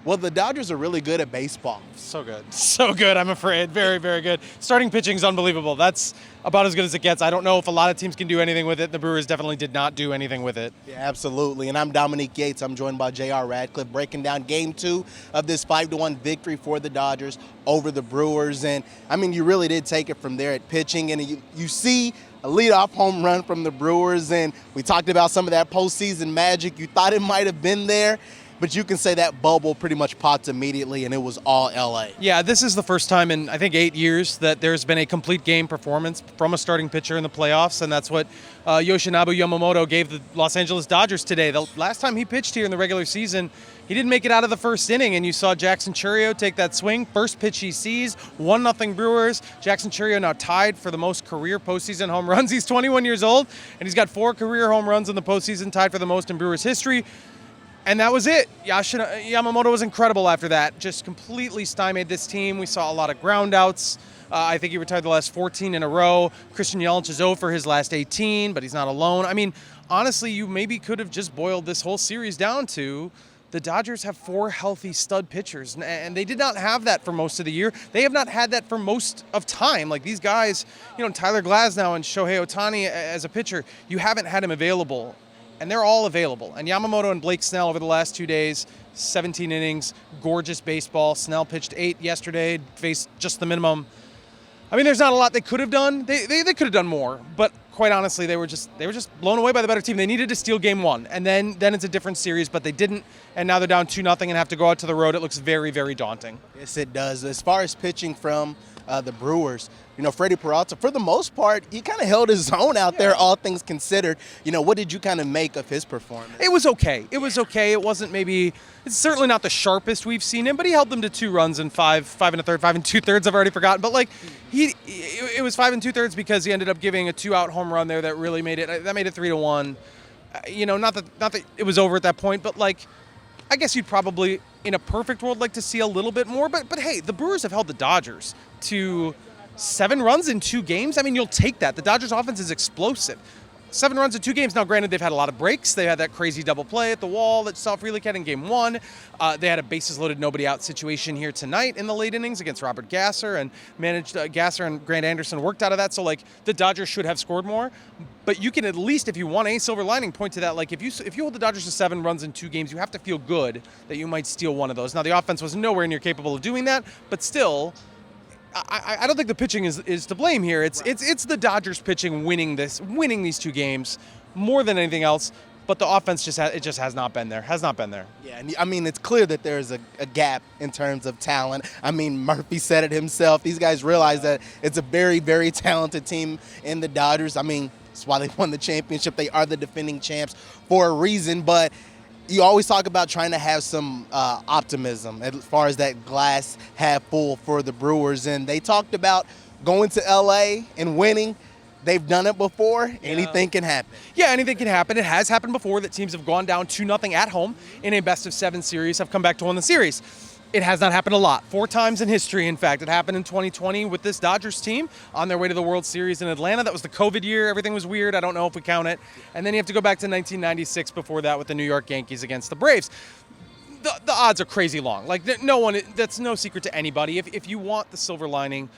Well, the Dodgers are really good at baseball. So good. So good, I'm afraid. Very, very good. Starting pitching is unbelievable. That's about as good as it gets. I don't know if a lot of teams can do anything with it. The Brewers definitely did not do anything with it. Yeah, absolutely. And I'm Dominique Yates. I'm joined by J.R. Radcliffe, breaking down Game 2 of this 5-1 victory for the Dodgers over the Brewers. And, I mean, you really did take it from there at pitching. And you see a leadoff home run from the Brewers. And we talked about some of that postseason magic. You thought it might have been there. But you can say that bubble pretty much popped immediately, and it was all L.A. Yeah, this is the first time in, I think, 8 years that there's been a complete game performance from a starting pitcher in the playoffs, and that's what Yoshinobu Yamamoto gave the Los Angeles Dodgers today. The last time he pitched here in the regular season, he didn't make it out of the first inning, and you saw Jackson Chourio take that swing. First pitch he sees, 1-0 Brewers. Jackson Chourio now tied for the most career postseason home runs. He's 21 years old, and he's got 4 career home runs in the postseason, tied for the most in Brewers history. And that was it. Yamamoto was incredible after that. Just completely stymied this team. We saw a lot of ground outs. I think he retired the last 14 in a row. Christian Yelich is 0 for his last 18, but he's not alone. I mean, honestly, you maybe could have just boiled this whole series down to the Dodgers have 4 healthy stud pitchers, and they did not have that for most of the year. They have not had that for most of time. Like these guys, Tyler Glasnow and Shohei Ohtani as a pitcher, you haven't had him available. And they're all available. And Yamamoto and Blake Snell over the last 2 days, 17 innings, gorgeous baseball. Snell pitched 8 yesterday, faced just the minimum. I mean, there's not a lot they could have done. They could have done more, but quite honestly, they were just blown away by the better team. They needed to steal Game 1, and then it's a different series, but they didn't. And now they're down 2-0 and have to go out to the road. It looks very, very daunting. Yes, it does. As far as pitching from the Brewers, Freddie Peralta, for the most part, he kind of held his own out there, all things considered. What did you kind of make of his performance? It was okay. It wasn't it's certainly not the sharpest we've seen him, but he held them to 2 runs in 5 1/3, 5 2/3. I've already forgotten. But it was 5 2/3 because he ended up giving a 2-out home run there that really made it 3-1. Not that it was over at that point, but I guess you'd probably, in a perfect world, like to see a little bit more. But hey, the Brewers have held the Dodgers to 7 runs in 2 games. I mean, you'll take that. The Dodgers offense is explosive. 7 runs in 2 games. Now, granted, they've had a lot of breaks. They had that crazy double play at the wall that saw Frelick had in Game 1. They had a bases-loaded, nobody-out situation here tonight in the late innings against Robert Gasser, and managed Gasser and Grant Anderson worked out of that. So, the Dodgers should have scored more. But you can at least, if you want a silver lining, point to that. If you hold the Dodgers to 7 runs in 2 games, you have to feel good that you might steal one of those. Now, the offense was nowhere near capable of doing that, but still, I don't think the pitching is to blame here. It's the Dodgers pitching winning these 2 games more than anything else. But the offense just has not been there. Yeah, and I mean, it's clear that there's a gap in terms of talent. I mean, Murphy said it himself. These guys realize that it's a very, very talented team in the Dodgers. I mean, that's why they won the championship. They are the defending champs for a reason. But you always talk about trying to have some optimism as far as that glass half full for the Brewers. And they talked about going to L.A. and winning. They've done it before. Yeah. Anything can happen. Yeah, anything can happen. It has happened before that teams have gone down 2-0 at home in a best-of-7 series, have come back to win the series. It has not happened a lot. 4 times in history, in fact. It happened in 2020 with this Dodgers team on their way to the World Series in Atlanta. That was the COVID year. Everything was weird. I don't know if we count it. And then you have to go back to 1996 before that with the New York Yankees against the Braves. The odds are crazy long. That's no secret to anybody. If you want the silver lining,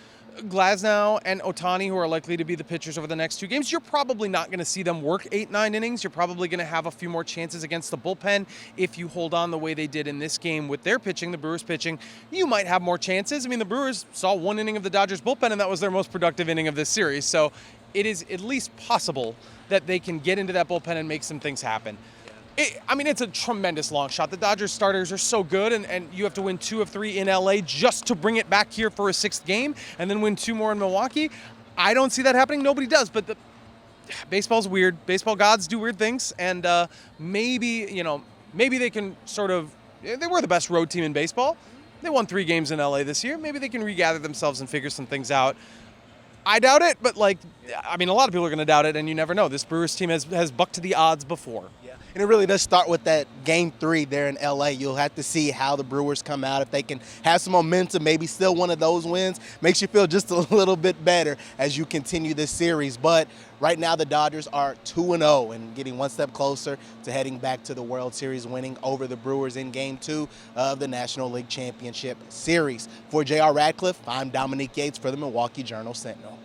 Glasnow and Ohtani, who are likely to be the pitchers over the next 2 games, you're probably not going to see them work 8-9 innings. You're probably going to have a few more chances against the bullpen. If you hold on the way they did in this game with their pitching, the Brewers pitching, you might have more chances. I mean, the Brewers saw 1 inning of the Dodgers bullpen, and that was their most productive inning of this series. So it is at least possible that they can get into that bullpen and make some things happen. It's a tremendous long shot. The Dodgers starters are so good, and you have to win 2 of 3 in L.A. just to bring it back here for a 6th game and then win 2 more in Milwaukee. I don't see that happening. Nobody does, but baseball's weird. Baseball gods do weird things, and maybe they can they were the best road team in baseball. They won 3 games in L.A. this year. Maybe they can regather themselves and figure some things out. I doubt it, but a lot of people are going to doubt it, and you never know. This Brewers team has bucked to the odds before. Yeah, And it really does start with that game 3 there in LA. You'll have to see how the Brewers come out. If they can have some momentum, maybe still one of those wins, makes you feel just a little bit better as you continue this series. But right now the Dodgers are 2-0 and getting one step closer to heading back to the World Series, winning over the Brewers in game 2 of the National League Championship Series. For J.R. Radcliffe, I'm Dominique Yates for the Milwaukee Journal-Sentinel.